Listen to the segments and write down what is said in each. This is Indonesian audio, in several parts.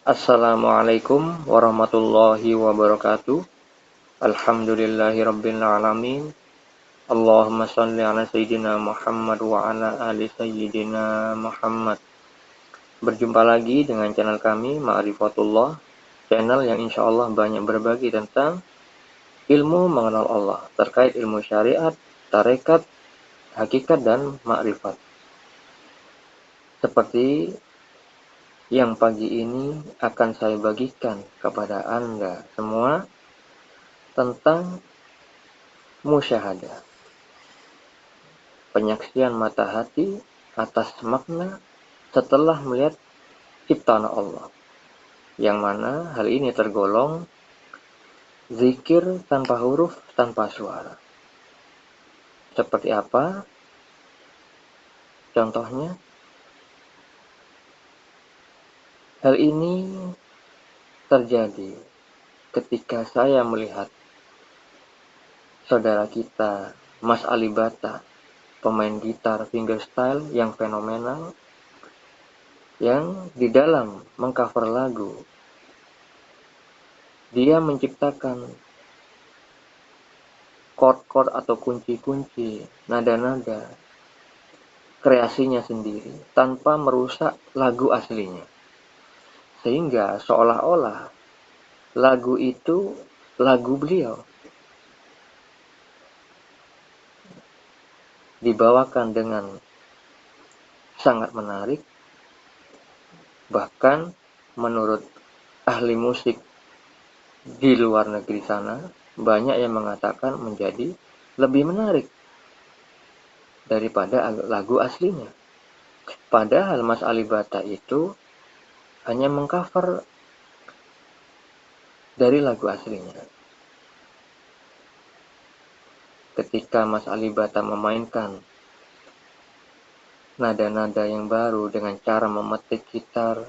Assalamualaikum warahmatullahi wabarakatuh. Alhamdulillahirabbil alamin. Allahumma shalli ala sayyidina Muhammad wa ala ali sayyidina Muhammad. Berjumpa lagi dengan channel kami Ma'rifatullah, channel yang insyaallah banyak berbagi tentang ilmu mengenal Allah, terkait ilmu syariat, tarekat, hakikat dan makrifat. Seperti yang pagi ini akan saya bagikan kepada Anda semua tentang musyahadah, penyaksian mata hati atas makna setelah melihat ciptaan Allah, yang mana hal ini tergolong zikir tanpa huruf, tanpa suara. Seperti apa contohnya? Hal ini terjadi ketika saya melihat saudara kita Mas Ali Bata, pemain gitar fingerstyle yang fenomenal, yang di dalam mengcover lagu dia menciptakan chord-chord atau kunci-kunci, nada-nada kreasinya sendiri tanpa merusak lagu aslinya, sehingga seolah-olah lagu itu lagu beliau, dibawakan dengan sangat menarik. Bahkan menurut ahli musik di luar negeri sana, banyak yang mengatakan menjadi lebih menarik daripada lagu aslinya. Padahal Mas Ali Bata itu hanya mengcover dari lagu aslinya. Ketika Mas Ali Bata memainkan nada-nada yang baru dengan cara memetik gitar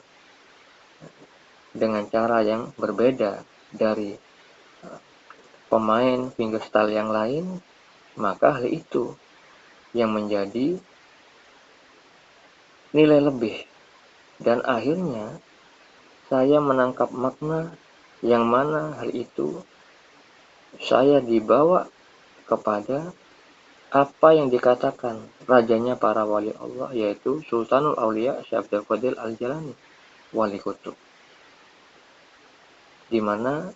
dengan cara yang berbeda dari pemain fingerstyle yang lain, maka hal itu yang menjadi nilai lebih. Dan akhirnya saya menangkap makna yang mana hal itu saya dibawa kepada apa yang dikatakan rajanya para wali Allah, yaitu Sultanul Aulia Syekh Abdul Qadir Al-Jilani, wali kutub, di mana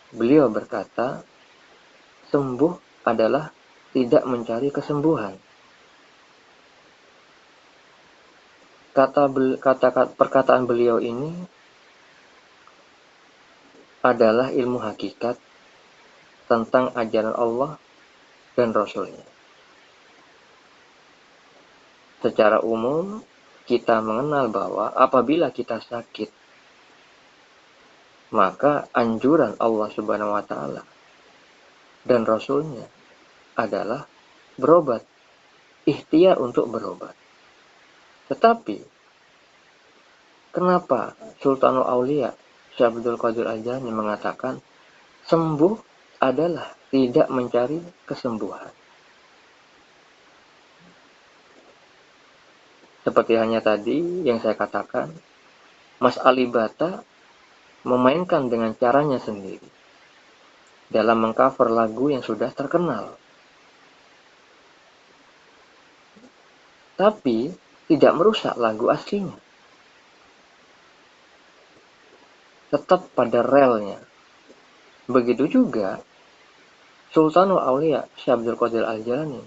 beliau berkata, sembuh adalah tidak mencari kesembuhan. Perkataan beliau ini adalah ilmu hakikat tentang ajaran Allah dan Rasulnya. Secara umum, kita mengenal bahwa apabila kita sakit, maka anjuran Allah Subhanahu wa Ta'ala dan Rasulnya adalah berobat, ikhtiar untuk berobat. Tetapi, kenapa Sultanul Aulia Syekh Abdul Qadir Al-Jilani mengatakan sembuh adalah tidak mencari kesembuhan? Seperti hanya tadi yang saya katakan, Mas Ali Bata memainkan dengan caranya sendiri dalam mengcover lagu yang sudah terkenal. Tapi tidak merusak lagu aslinya. Tetap pada relnya. Begitu juga Sultanul Aulia Syekh Abdul Qadir Al-Jilani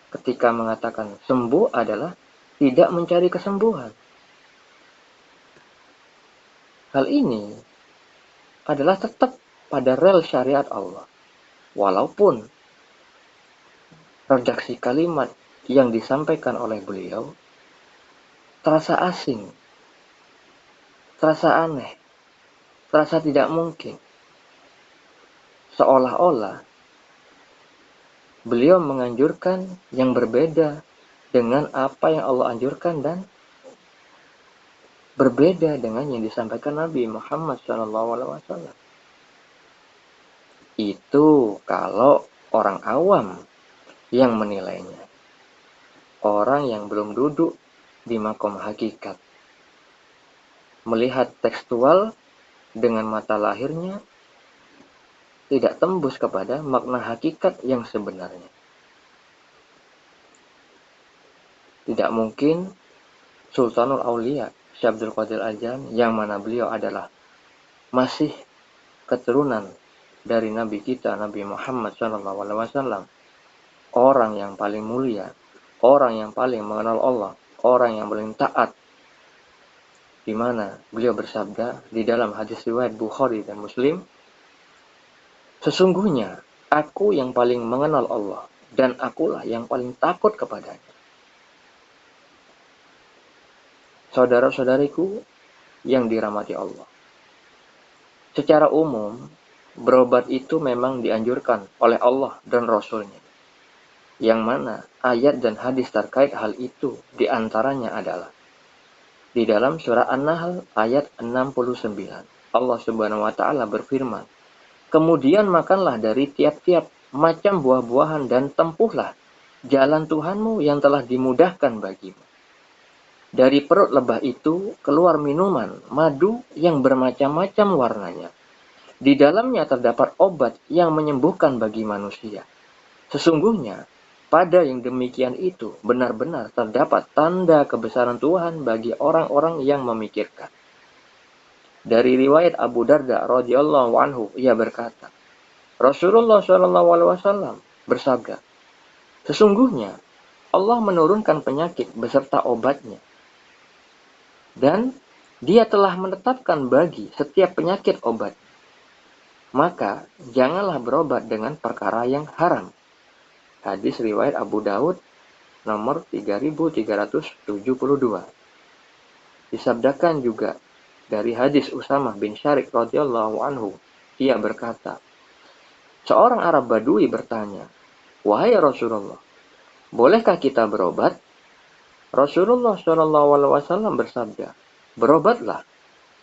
ketika mengatakan sembuh adalah tidak mencari kesembuhan. Hal ini adalah tetap pada rel syariat Allah. Walaupun redaksi kalimat yang disampaikan oleh beliau terasa asing, terasa aneh, terasa tidak mungkin. Seolah-olah beliau menganjurkan yang berbeda dengan apa yang Allah anjurkan dan berbeda dengan yang disampaikan Nabi Muhammad SAW. Itu kalau orang awam yang menilainya. Orang yang belum duduk di makom hakikat. melihat tekstual dengan mata lahirnya tidak tembus kepada makna hakikat yang sebenarnya. Tidak mungkin Sultanul Aulia Syekh Abdul Qadir Al-Jailani, yang mana beliau adalah masih keturunan dari Nabi kita Nabi Muhammad SAW, orang yang paling mulia, orang yang paling mengenal Allah, orang yang paling taat, di mana beliau bersabda di dalam hadis riwayat Bukhari dan Muslim, sesungguhnya aku yang paling mengenal Allah dan akulah yang paling takut kepadanya. Saudara-saudariku yang dirahmati Allah, secara umum berobat itu memang dianjurkan oleh Allah dan Rasul-Nya, yang mana ayat dan hadis terkait hal itu diantaranya adalah di dalam surah An-Nahl ayat 69. Allah Subhanahu wa taala berfirman, "Kemudian makanlah dari tiap-tiap macam buah-buahan dan tempuhlah jalan Tuhanmu yang telah dimudahkan bagimu. Dari perut lebah itu keluar minuman, madu yang bermacam-macam warnanya. Di dalamnya terdapat obat yang menyembuhkan bagi manusia. Sesungguhnya, pada yang demikian itu benar-benar terdapat tanda kebesaran Tuhan bagi orang-orang yang memikirkan." Dari riwayat Abu Darda radhiyallahu anhu, ia berkata, Rasulullah SAW bersabda, "Sesungguhnya Allah menurunkan penyakit beserta obatnya, dan Dia telah menetapkan bagi setiap penyakit obat. Maka janganlah berobat dengan perkara yang haram." Hadis riwayat Abu Daud nomor 3372. Disabdakan juga dari hadis Usamah bin Syarif radhiyallahu anhu, ia berkata, seorang Arab Badui bertanya, "Wahai Rasulullah, bolehkah kita berobat?" Rasulullah SAW bersabda, "Berobatlah,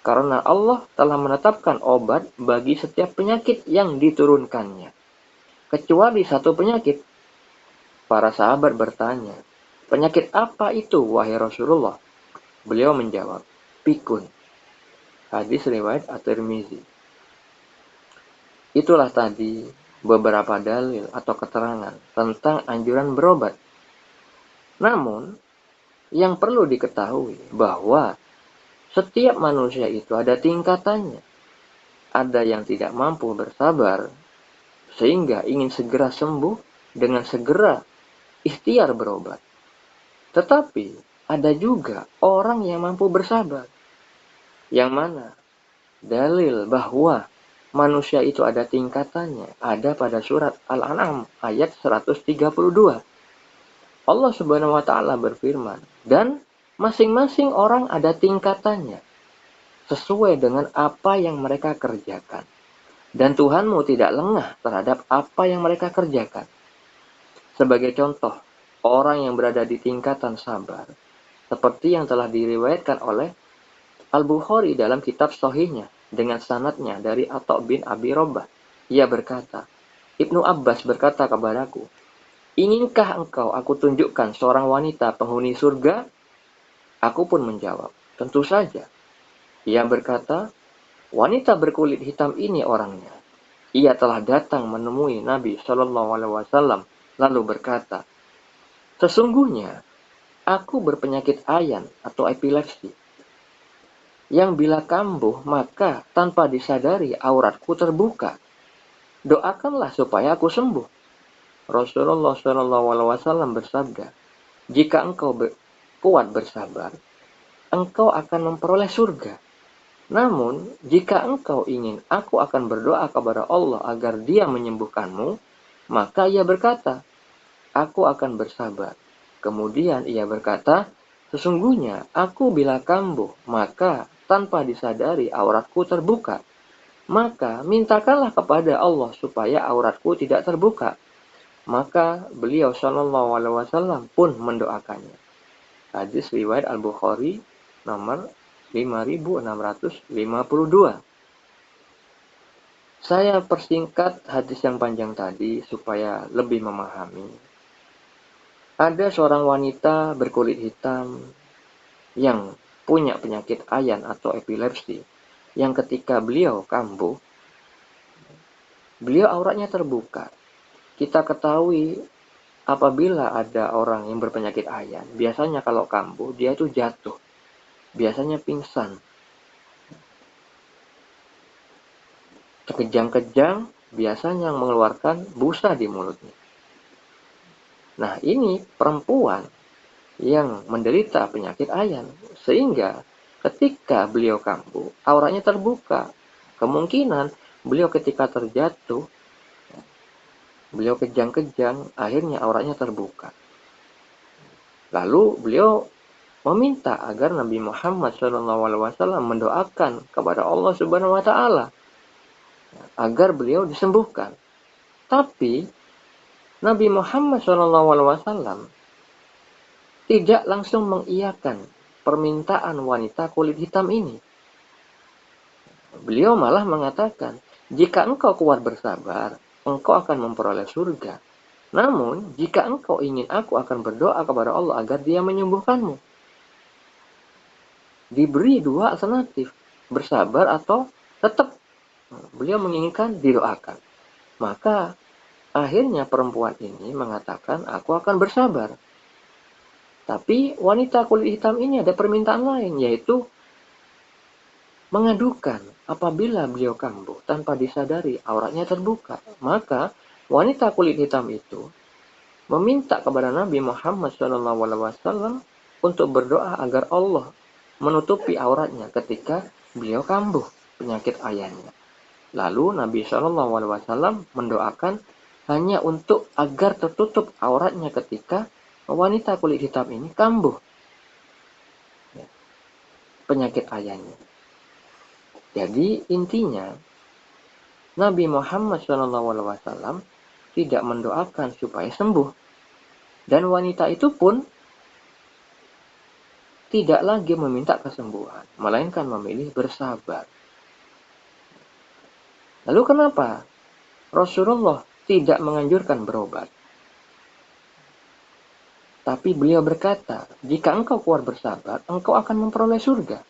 karena Allah telah menetapkan obat bagi setiap penyakit yang diturunkannya, kecuali satu penyakit." Para sahabat bertanya, "Penyakit apa itu, wahai Rasulullah?" Beliau menjawab, "Pikun." Hadis riwayat At-Tirmizi. Itulah tadi beberapa dalil atau keterangan tentang anjuran berobat. Namun, yang perlu diketahui bahwa setiap manusia itu ada tingkatannya. Ada yang tidak mampu bersabar sehingga ingin segera sembuh dengan segera ikhtiar berobat. Tetapi ada juga orang yang mampu bersabar, yang mana dalil bahwa manusia itu ada tingkatannya ada pada surat Al-An'am ayat 132. Allah Subhanahu wa taala berfirman, "Dan masing-masing orang ada tingkatannya sesuai dengan apa yang mereka kerjakan. Dan Tuhanmu tidak lengah terhadap apa yang mereka kerjakan." Sebagai contoh, orang yang berada di tingkatan sabar, seperti yang telah diriwayatkan oleh Al-Bukhari dalam kitab Sahihnya dengan sanadnya dari Atha bin Abi Robah. Ia berkata, Ibnu Abbas berkata kepadaku, "Inginkah engkau aku tunjukkan seorang wanita penghuni surga?" Aku pun menjawab, "Tentu saja." Ia berkata, "Wanita berkulit hitam ini orangnya. Ia telah datang menemui Nabi SAW lalu berkata, 'Sesungguhnya aku berpenyakit ayan atau epilepsi, yang bila kambuh maka tanpa disadari auratku terbuka. Doakanlah supaya aku sembuh.'" Rasulullah SAW bersabda, "Jika engkau kuat bersabar, engkau akan memperoleh surga. Namun, jika engkau ingin, aku akan berdoa kepada Allah agar Dia menyembuhkanmu." Maka ia berkata, "Aku akan bersabar." Kemudian ia berkata, "Sesungguhnya aku bila kambuh, maka tanpa disadari auratku terbuka. Maka mintakanlah kepada Allah supaya auratku tidak terbuka." Maka beliau SAW pun mendoakannya. Hadis riwayat Al-Bukhari nomor 5652. Saya persingkat hadis yang panjang tadi supaya lebih memahami. Ada seorang wanita berkulit hitam yang punya penyakit ayan atau epilepsi, yang ketika beliau kambuh, beliau auratnya terbuka. Kita ketahui apabila ada orang yang berpenyakit ayan, biasanya kalau kambuh dia itu jatuh, biasanya pingsan, kejang-kejang, biasanya mengeluarkan busa di mulutnya. Nah, ini perempuan yang menderita penyakit ayan, sehingga ketika beliau kambuh, auratnya terbuka. Kemungkinan beliau ketika terjatuh, beliau kejang-kejang, akhirnya auratnya terbuka. Lalu beliau meminta agar Nabi Muhammad SAW mendoakan kepada Allah Subhanahu wa Ta'ala agar beliau disembuhkan. Tapi Nabi Muhammad SAW tidak langsung mengiyakan permintaan wanita kulit hitam ini. Beliau malah mengatakan, jika engkau kuat bersabar, engkau akan memperoleh surga. Namun, jika engkau ingin, aku akan berdoa kepada Allah agar dia menyembuhkanmu. Diberi dua alternatif, bersabar atau tetap. Beliau menginginkan didoakan. Maka akhirnya perempuan ini mengatakan, aku akan bersabar. Tapi wanita kulit hitam ini ada permintaan lain, yaitu mengadukan apabila beliau kambuh tanpa disadari auratnya terbuka. Maka wanita kulit hitam itu meminta kepada Nabi Muhammad SAW untuk berdoa agar Allah menutupi auratnya ketika beliau kambuh penyakit ayannya. Lalu Nabi SAW mendoakan hanya untuk agar tertutup auratnya ketika wanita kulit hitam ini kambuh penyakit ayannya. Jadi intinya Nabi Muhammad SAW tidak mendoakan supaya sembuh, dan wanita itu pun tidak lagi meminta kesembuhan, melainkan memilih bersabar. Lalu kenapa Rasulullah tidak menganjurkan berobat? Tapi beliau berkata, jika engkau kuat bersabar, engkau akan memperoleh surga.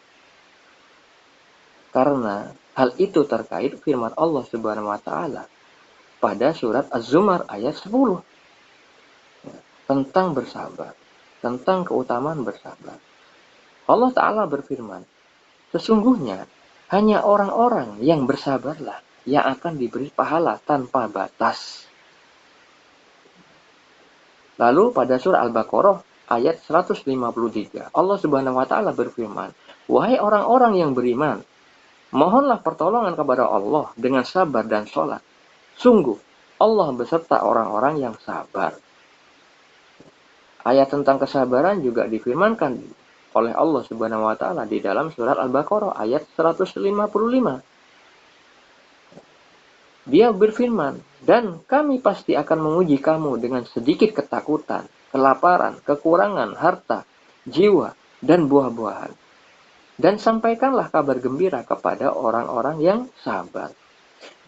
Karena hal itu terkait firman Allah Subhanahu wa Ta'ala pada surat Az-Zumar ayat 10 tentang bersabar, tentang keutamaan bersabar. Allah Ta'ala berfirman, sesungguhnya hanya orang-orang yang bersabarlah yang akan diberi pahala tanpa batas. Lalu pada surah Al-Baqarah ayat 153, Allah Subhanahu wa Ta'ala berfirman, wahai orang-orang yang beriman, mohonlah pertolongan kepada Allah dengan sabar dan sholat. Sungguh, Allah beserta orang-orang yang sabar. Ayat tentang kesabaran juga difirmankan oleh Allah Subhanahu wa Ta'ala di dalam surat Al-Baqarah ayat 155. Dia berfirman, dan kami pasti akan menguji kamu dengan sedikit ketakutan, kelaparan, kekurangan harta, jiwa, dan buah-buahan. Dan sampaikanlah kabar gembira kepada orang-orang yang sabar.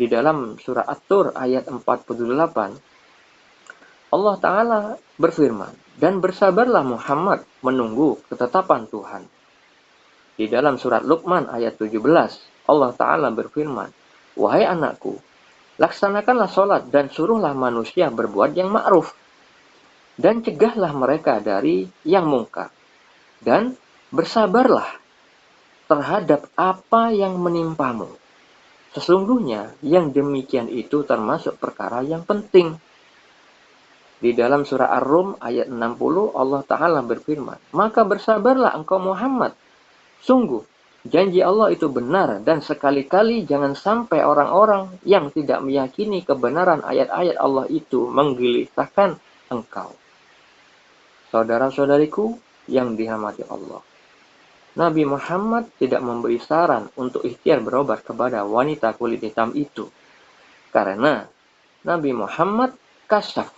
Di dalam surah At-Tur ayat 48, Allah Ta'ala berfirman, dan bersabarlah Muhammad menunggu ketetapan Tuhan. Di dalam surat Luqman ayat 17, Allah Ta'ala berfirman, wahai anakku, laksanakanlah sholat dan suruhlah manusia berbuat yang ma'ruf. Dan cegahlah mereka dari yang mungkar. Dan bersabarlah terhadap apa yang menimpamu. Sesungguhnya yang demikian itu termasuk perkara yang penting. Di dalam surah Ar-Rum ayat 60 Allah Ta'ala berfirman, maka bersabarlah engkau Muhammad. Sungguh, janji Allah itu benar dan sekali-kali jangan sampai orang-orang yang tidak meyakini kebenaran ayat-ayat Allah itu menggelisahkan engkau. Saudara-saudariku yang dirahmati Allah, Nabi Muhammad tidak memberi saran untuk ikhtiar berobat kepada wanita kulit hitam itu. Karena Nabi Muhammad kasyaf,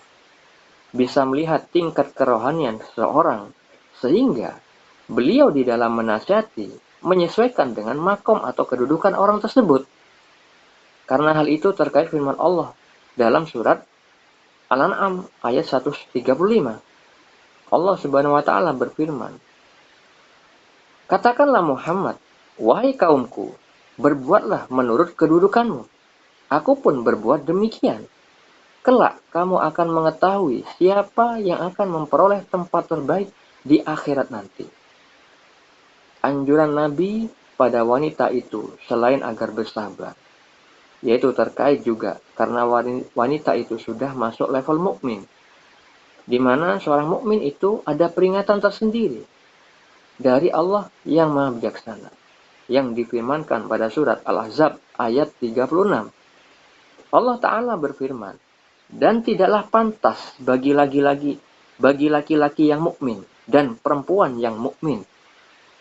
bisa melihat tingkat kerohanian seseorang, sehingga beliau di dalam menasihati menyesuaikan dengan makom atau kedudukan orang tersebut. Karena hal itu terkait firman Allah dalam surat Al-An'am ayat 135. Allah Subhanahu wa Ta'ala berfirman, Katakanlah Muhammad, wahai kaumku, berbuatlah menurut kedudukanmu. Aku pun berbuat demikian. Kelak kamu akan mengetahui siapa yang akan memperoleh tempat terbaik di akhirat nanti. Anjuran Nabi pada wanita itu selain agar bersabar, yaitu terkait juga karena wanita itu sudah masuk level mukmin, di mana seorang mukmin itu ada peringatan tersendiri dari Allah yang Maha Bijaksana, yang difirmankan pada surat Al-Ahzab ayat 36. Allah Ta'ala berfirman, dan tidaklah pantas bagi laki-laki yang mukmin dan perempuan yang mukmin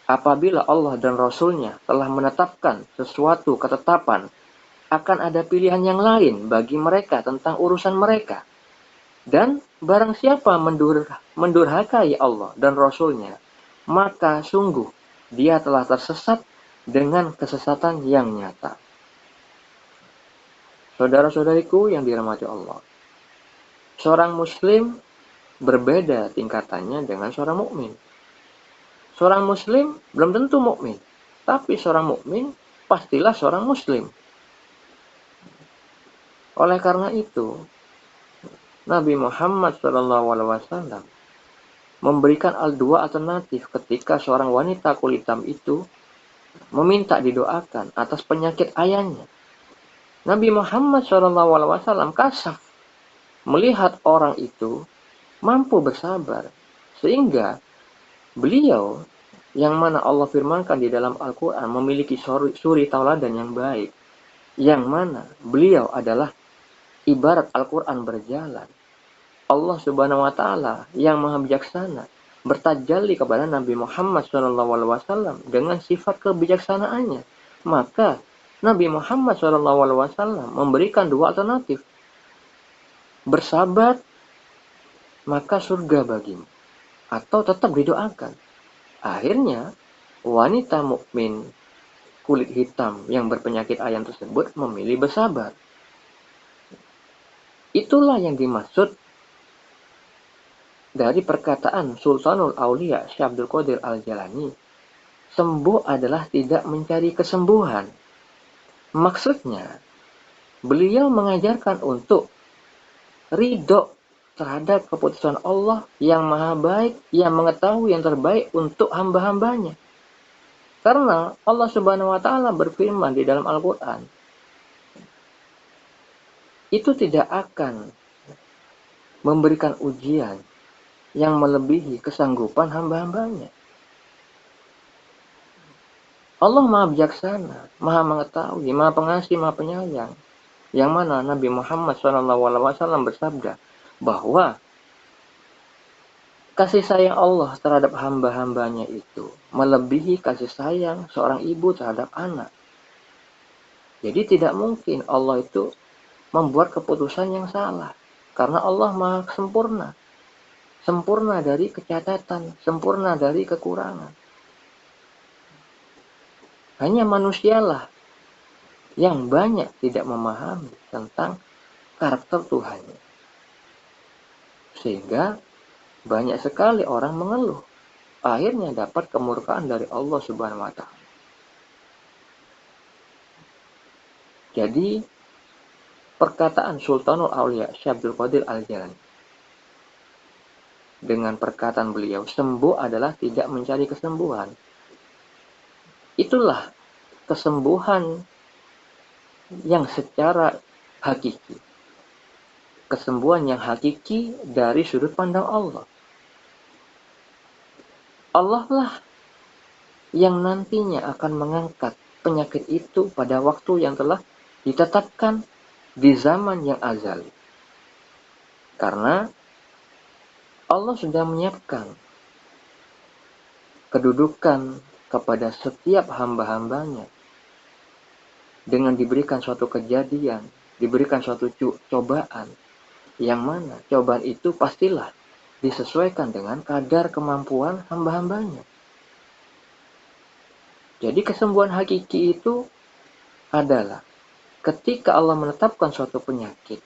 apabila Allah dan Rasul-Nya telah menetapkan sesuatu ketetapan, akan ada pilihan yang lain bagi mereka tentang urusan mereka. Dan barang siapa mendurhakai Allah dan Rasul-Nya, maka sungguh dia telah tersesat dengan kesesatan yang nyata. Saudara-saudariku yang dirahmati Allah, seorang muslim berbeda tingkatannya dengan seorang mukmin. Seorang muslim belum tentu mukmin, tapi seorang mukmin pastilah seorang muslim. Oleh karena itu, Nabi Muhammad SAW memberikan dua alternatif ketika seorang wanita kulit hitam itu meminta didoakan atas penyakit ayahnya. Nabi Muhammad SAW kasaf melihat orang itu mampu bersabar, sehingga beliau yang mana Allah firmankan di dalam Al-Quran memiliki suri tauladan yang baik, yang mana beliau adalah ibarat Al-Quran berjalan. Allah Subhanahu wa Ta'ala yang Maha Bijaksana bertajalli kepada Nabi Muhammad SAW dengan sifat kebijaksanaannya. Maka Nabi Muhammad SAW memberikan dua alternatif. Bersabar, maka surga bagimu, atau tetap didoakan. Akhirnya, wanita mukmin kulit hitam yang berpenyakit ayam tersebut memilih bersabar. Itulah yang dimaksud dari perkataan Sultanul Aulia Syekh Abdul Qadir Al-Jalani, sembuh adalah tidak mencari kesembuhan. Maksudnya, beliau mengajarkan untuk ridho terhadap keputusan Allah yang maha baik, yang mengetahui yang terbaik untuk hamba-hambanya. Karena Allah Subhanahu wa Ta'ala berfirman di dalam Al-Quran, itu tidak akan memberikan ujian yang melebihi kesanggupan hamba-hambanya. Allah Maha Bijaksana, Maha Mengetahui, Maha Pengasih, Maha Penyayang. Yang mana Nabi Muhammad SAW bersabda bahwa kasih sayang Allah terhadap hamba-hambanya itu melebihi kasih sayang seorang ibu terhadap anak. Jadi tidak mungkin Allah itu membuat keputusan yang salah, karena Allah Maha sempurna. Sempurna dari kecacatan, sempurna dari kekurangan. Hanya manusialah yang banyak tidak memahami tentang karakter Tuhannya. Sehingga banyak sekali orang mengeluh. Akhirnya dapat kemurkaan dari Allah Subhanahu wa Ta'ala. Jadi, perkataan Sultanul Aulia Syekh Abdul Qadir Al-Jalani dengan perkataan beliau, sembuh adalah tidak mencari kesembuhan. Itulah kesembuhan yang secara hakiki. Kesembuhan yang hakiki dari sudut pandang Allah. Allah lah yang nantinya akan mengangkat penyakit itu pada waktu yang telah ditetapkan di zaman yang azali. Karena Allah sudah menyiapkan kedudukan kepada setiap hamba-hambanya dengan diberikan suatu kejadian, diberikan suatu cobaan, yang mana cobaan itu pastilah disesuaikan dengan kadar kemampuan hamba-hambanya. Jadi kesembuhan hakiki itu adalah ketika Allah menetapkan suatu penyakit,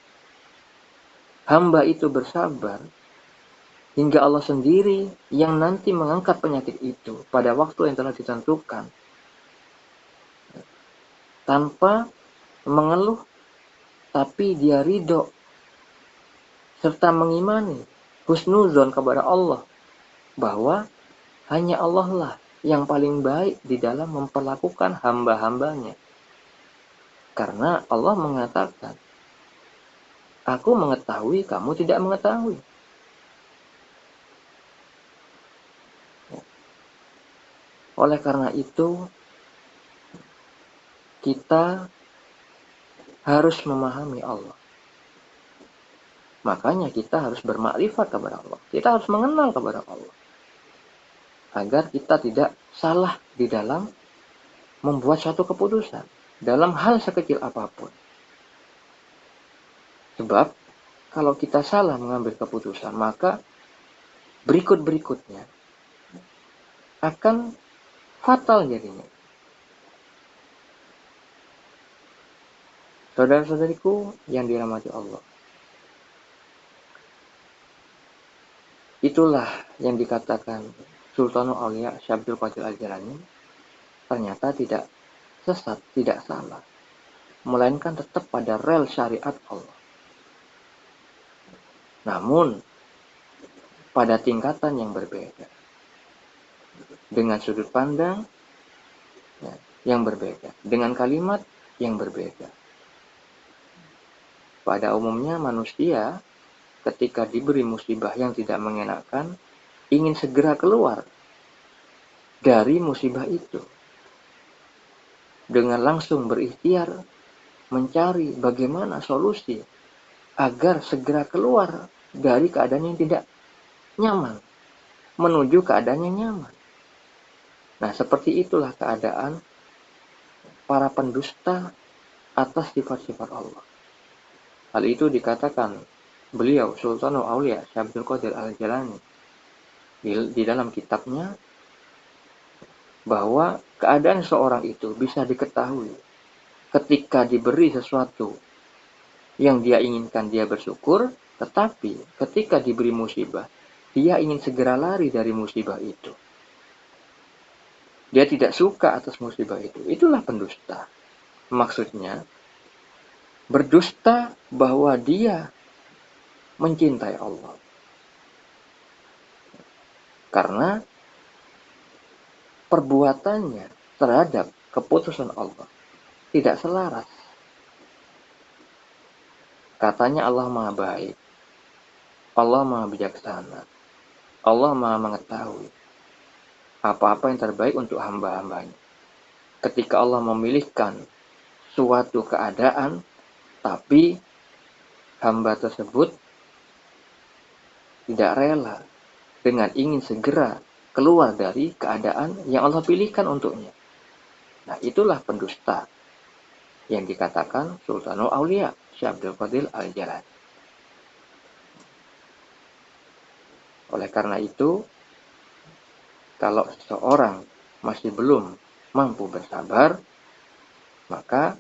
hamba itu bersabar, hingga Allah sendiri yang nanti mengangkat penyakit itu pada waktu yang telah ditentukan, tanpa mengeluh, tapi dia ridho serta mengimani, husnuzon kepada Allah, bahwa hanya Allah lah yang paling baik di dalam memperlakukan hamba-hambanya. Karena Allah mengatakan, aku mengetahui, kamu tidak mengetahui. Oleh karena itu, kita harus memahami Allah. Makanya kita harus bermakrifat kepada Allah. Kita harus mengenal kepada Allah. Agar kita tidak salah di dalam membuat suatu keputusan. Dalam hal sekecil apapun. Sebab, kalau kita salah mengambil keputusan, maka berikut-berikutnya akan fatal jadinya. Saudara-saudariku yang dirahmati Allah. Itulah yang dikatakan Sultanul Aulia Syekh Abdul Qadir Al-Jilani ternyata tidak sesat, tidak salah. Melainkan tetap pada rel syariat Allah. Namun, pada tingkatan yang berbeda. Dengan sudut pandang yang berbeda. Dengan kalimat yang berbeda. Pada umumnya manusia ketika diberi musibah yang tidak mengenakan, ingin segera keluar dari musibah itu. Dengan langsung berikhtiar mencari bagaimana solusi agar segera keluar dari keadaan yang tidak nyaman, menuju keadaan yang nyaman. Nah, seperti itulah keadaan para pendusta atas sifat-sifat Allah. Hal itu dikatakan beliau Sultanul Aulia Syekh Abdul Qadir Al-Jilani di dalam kitabnya, bahwa keadaan seorang itu bisa diketahui ketika diberi sesuatu yang dia inginkan, dia bersyukur, tetapi ketika diberi musibah, dia ingin segera lari dari musibah itu. Dia tidak suka atas musibah itu. Itulah pendusta. Maksudnya, berdusta bahwa dia mencintai Allah. Karena perbuatannya terhadap keputusan Allah tidak selaras. Katanya Allah Maha Baik, Allah Maha Bijaksana, Allah Maha Mengetahui apa-apa yang terbaik untuk hamba-hambanya. Ketika Allah memilihkan suatu keadaan, tapi hamba tersebut tidak rela dengan ingin segera keluar dari keadaan yang Allah pilihkan untuknya. Nah, itulah pendusta yang dikatakan Sultanul Aulia Syekh Abdul Qadir Al-Jilani. Oleh karena itu, kalau seseorang masih belum mampu bersabar, maka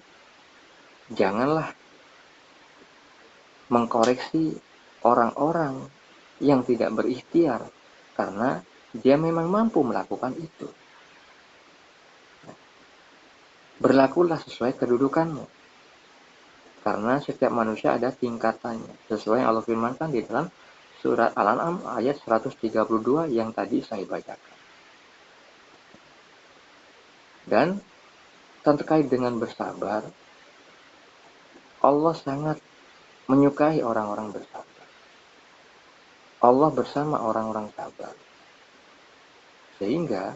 janganlah mengkoreksi orang-orang yang tidak berikhtiar, karena dia memang mampu melakukan itu. Berlakulah sesuai kedudukanmu, karena setiap manusia ada tingkatannya, sesuai yang Allah firmankan di dalam surat Al-An'am ayat 132 yang tadi saya bacakan. Dan terkait dengan bersabar, Allah sangat menyukai orang-orang bersabar. Allah bersama orang-orang sabar. Sehingga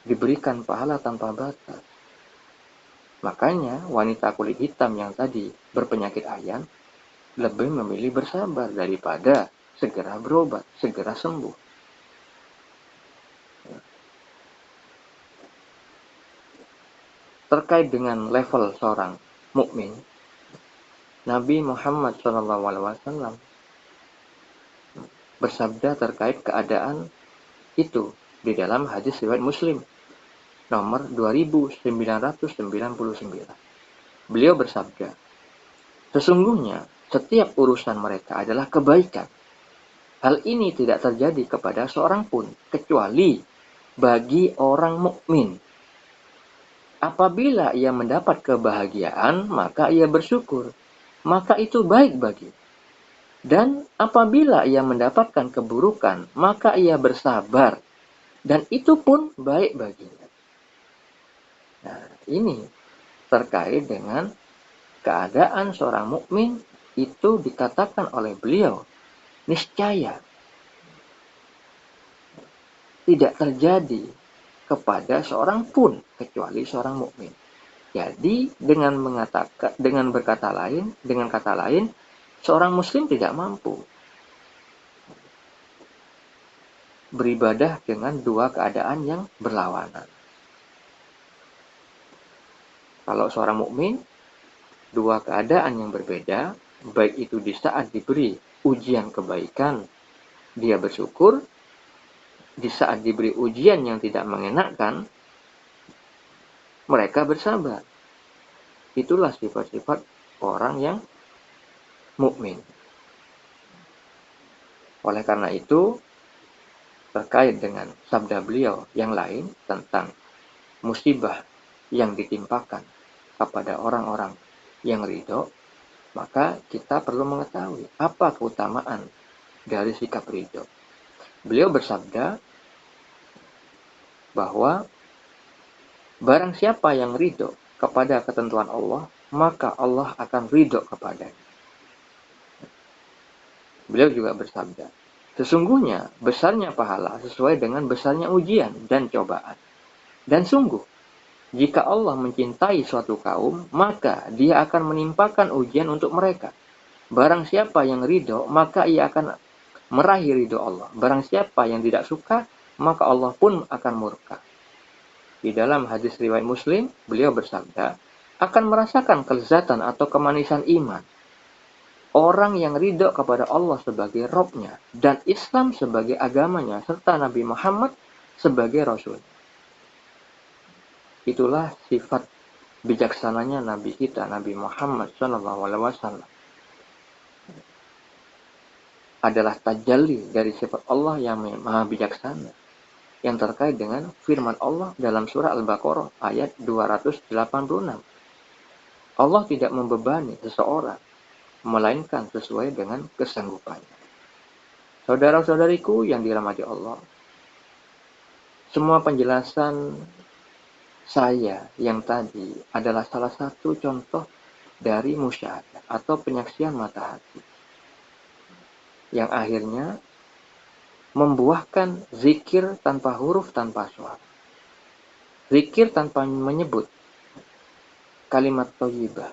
diberikan pahala tanpa batas. Makanya wanita kulit hitam yang tadi berpenyakit ayan lebih memilih bersabar daripada segera berobat, segera sembuh. Terkait dengan level seorang mukmin, Nabi Muhammad SAW bersabda terkait keadaan itu di dalam hadis riwayat Muslim nomor 2999. Beliau bersabda, sesungguhnya setiap urusan mereka adalah kebaikan, Hal ini tidak terjadi kepada seorang pun kecuali bagi orang mukmin. Apabila ia mendapat kebahagiaan, maka ia bersyukur, maka itu baik bagi. Dan apabila ia mendapatkan keburukan, maka ia bersabar, dan itu pun baik baginya. Nah, ini terkait dengan keadaan seorang mukmin itu dikatakan oleh beliau, niscaya tidak terjadi kepada seorang pun kecuali seorang mukmin. Jadi dengan kata lain, seorang muslim tidak mampu beribadah dengan dua keadaan yang berlawanan. Kalau seorang mukmin, dua keadaan yang berbeda, baik itu di saat diberi ujian kebaikan, dia bersyukur, di saat diberi ujian yang tidak mengenakan, mereka bersabar. Itulah sifat-sifat orang yang mukmin. Oleh karena itu, terkait dengan sabda beliau yang lain tentang musibah yang ditimpakan kepada orang-orang yang ridho, maka kita perlu mengetahui apa keutamaan dari sikap ridho. Beliau bersabda bahwa barang siapa yang ridho kepada ketentuan Allah, maka Allah akan ridho kepadanya. Beliau juga bersabda, sesungguhnya besarnya pahala sesuai dengan besarnya ujian dan cobaan. Dan sungguh, jika Allah mencintai suatu kaum, maka dia akan menimpakan ujian untuk mereka. Barang siapa yang ridho, maka ia akan meraih ridho Allah. Barang siapa yang tidak suka, maka Allah pun akan murka. Di dalam hadis riwayat Muslim, beliau bersabda, akan merasakan kelezatan atau kemanisan iman orang yang ridho kepada Allah sebagai Robnya dan Islam sebagai agamanya serta Nabi Muhammad sebagai Rasul. Itulah sifat bijaksananya Nabi kita, Nabi Muhammad SAW. Adalah tajalli dari sifat Allah yang maha bijaksana, yang terkait dengan firman Allah dalam surah Al-Baqarah ayat 286. Allah tidak membebani seseorang, melainkan sesuai dengan kesanggupannya. Saudara-saudariku yang dirahmati Allah, semua penjelasan saya yang tadi adalah salah satu contoh dari musyahadah atau penyaksian mata hati, yang akhirnya membuahkan zikir tanpa huruf, tanpa suara. Zikir tanpa menyebut kalimat thayyibah.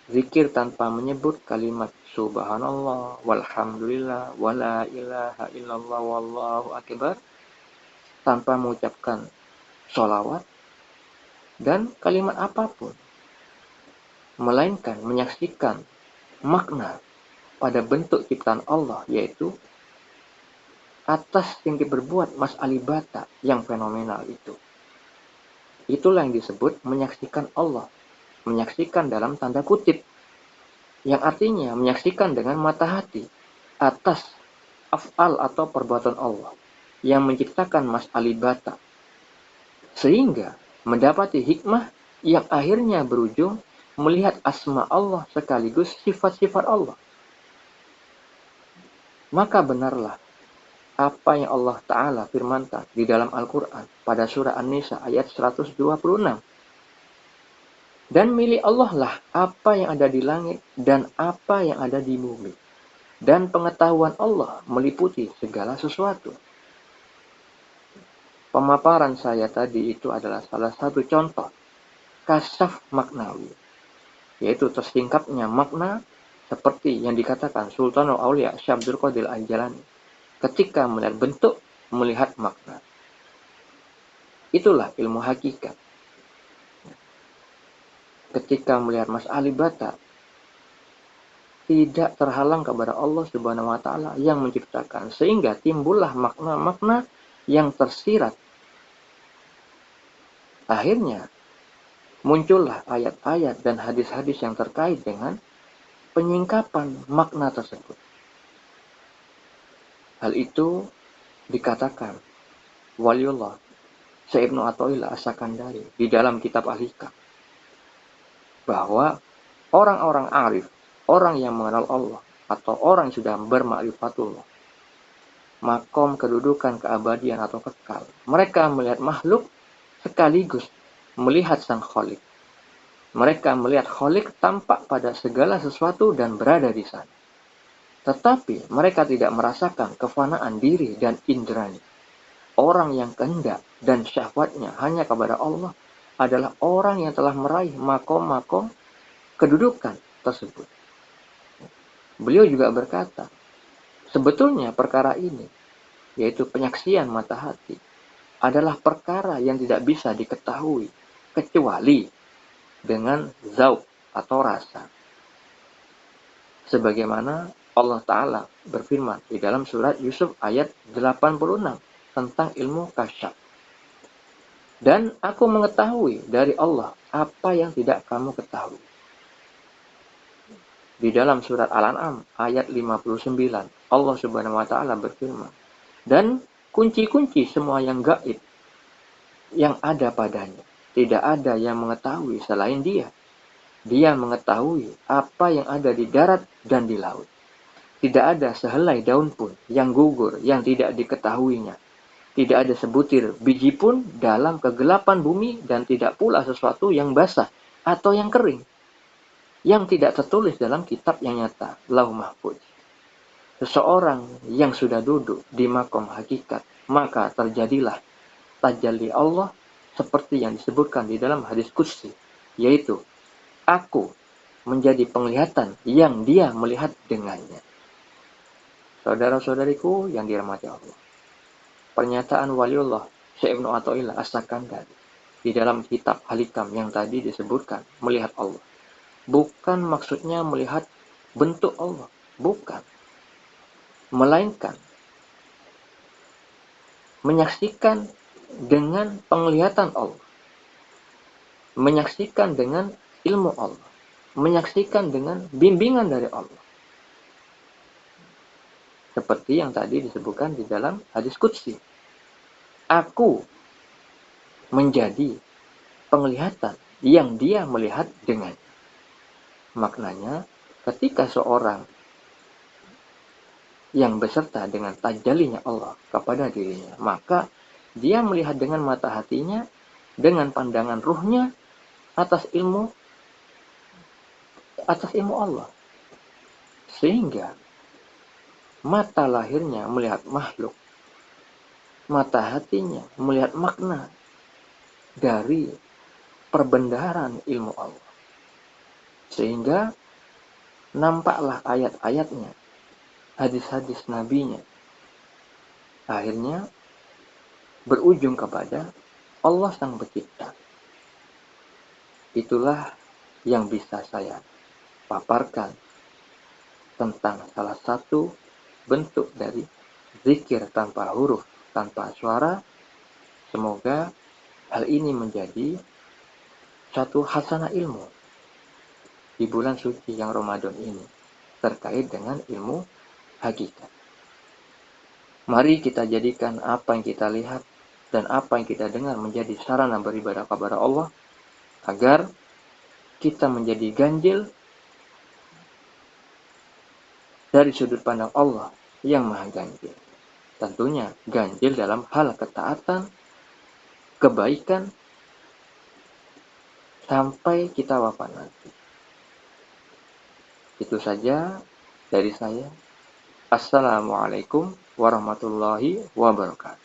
Zikir tanpa menyebut kalimat subhanallah, walhamdulillah, wala ilaha illallah, wallahu akbar. Tanpa mengucapkan sholawat dan kalimat apapun. Melainkan menyaksikan makna pada bentuk ciptaan Allah, yaitu atas yang diperbuat Mas Alibata yang fenomenal itu. Itulah yang disebut menyaksikan Allah. Menyaksikan dalam tanda kutip, yang artinya menyaksikan dengan mata hati atas af'al atau perbuatan Allah yang menciptakan Mas Alibata, sehingga mendapati hikmah yang akhirnya berujung melihat asma Allah sekaligus sifat-sifat Allah. Maka benarlah apa yang Allah Ta'ala firmankan di dalam Al-Quran pada surah An-Nisa ayat 126. Dan milik Allah lah apa yang ada di langit dan apa yang ada di bumi. Dan pengetahuan Allah meliputi segala sesuatu. Pemaparan saya tadi itu adalah salah satu contoh kasyaf maknawi, yaitu tersingkapnya makna seperti yang dikatakan Sultanul Aulia Syekh Abdul Qadir Al-Jailani ketika melihat bentuk, melihat makna. Itulah ilmu hakikat. Ketika melihat Mas Alibata, tidak terhalang kepada Allah Subhanahu wa Ta'ala yang menciptakan, sehingga timbullah makna-makna yang tersirat. Akhirnya muncullah ayat-ayat dan hadis-hadis yang terkait dengan penyingkapan makna tersebut. Hal itu dikatakan waliullah Syekh Ibnu Athaillah As-Sakandari di dalam kitab Al-Hikam bahwa orang-orang arif, orang yang mengenal Allah atau orang yang sudah bermakrifatullah, makom kedudukan keabadian atau kekal, mereka melihat makhluk sekaligus melihat sang Khalik. Mereka melihat Khalik tampak pada segala sesuatu dan berada di sana. Tetapi mereka tidak merasakan kefanaan diri dan indranya. Orang yang kehendak dan syahwatnya hanya kepada Allah adalah orang yang telah meraih makom-makom kedudukan tersebut. Beliau juga berkata, sebetulnya perkara ini, yaitu penyaksian mata hati, adalah perkara yang tidak bisa diketahui kecuali dengan zauq atau rasa. Sebagaimana Allah Ta'ala berfirman di dalam surat Yusuf ayat 86 tentang ilmu kasyaf. Dan aku mengetahui dari Allah apa yang tidak kamu ketahui. Di dalam surat Al-An'am ayat 59, Allah Subhanahu wa taala berfirman, dan kunci-kunci semua yang gaib yang ada padanya, tidak ada yang mengetahui selain Dia. Dia mengetahui apa yang ada di darat dan di laut. Tidak ada sehelai daun pun yang gugur yang tidak diketahuinya. Tidak ada sebutir biji pun dalam kegelapan bumi dan tidak pula sesuatu yang basah atau yang kering yang tidak tertulis dalam kitab yang nyata, Lauh Mahfuz. Seseorang yang sudah duduk di makom hakikat, maka terjadilah tajalli Allah seperti yang disebutkan di dalam hadis qudsi, yaitu aku menjadi penglihatan yang Dia melihat dengannya. Saudara-saudariku yang dirahmati Allah, pernyataan waliullah Syekh Ibnu Athaillah As-Sakandari di dalam kitab Al-Hikam yang tadi disebutkan melihat Allah, bukan maksudnya melihat bentuk Allah, bukan, melainkan menyaksikan dengan penglihatan Allah, menyaksikan dengan ilmu Allah, menyaksikan dengan bimbingan dari Allah. Seperti yang tadi disebutkan di dalam hadis qudsi. Aku menjadi penglihatan yang Dia melihat dengan. Maknanya, ketika seorang yang beserta dengan tajallinya Allah kepada dirinya, maka dia melihat dengan mata hatinya, dengan pandangan ruhnya, atas ilmu Allah. Sehingga mata lahirnya melihat makhluk, mata hatinya melihat makna dari perbendaharaan ilmu Allah. Sehingga nampaklah ayat-ayatnya, hadis-hadis nabinya, akhirnya berujung kepada Allah Sang Pencipta. Itulah yang bisa saya paparkan tentang salah satu bentuk dari zikir tanpa huruf, tanpa suara. Semoga hal ini menjadi satu hasanah ilmu di bulan suci yang Ramadan ini terkait dengan ilmu hakikat. Mari kita jadikan apa yang kita lihat dan apa yang kita dengar menjadi sarana beribadah kepada Allah, agar kita menjadi ganjil dari sudut pandang Allah yang maha ganjil. Tentunya ganjil dalam hal ketaatan, kebaikan, sampai kita wafat nanti. Itu saja dari saya. Assalamualaikum warahmatullahi wabarakatuh.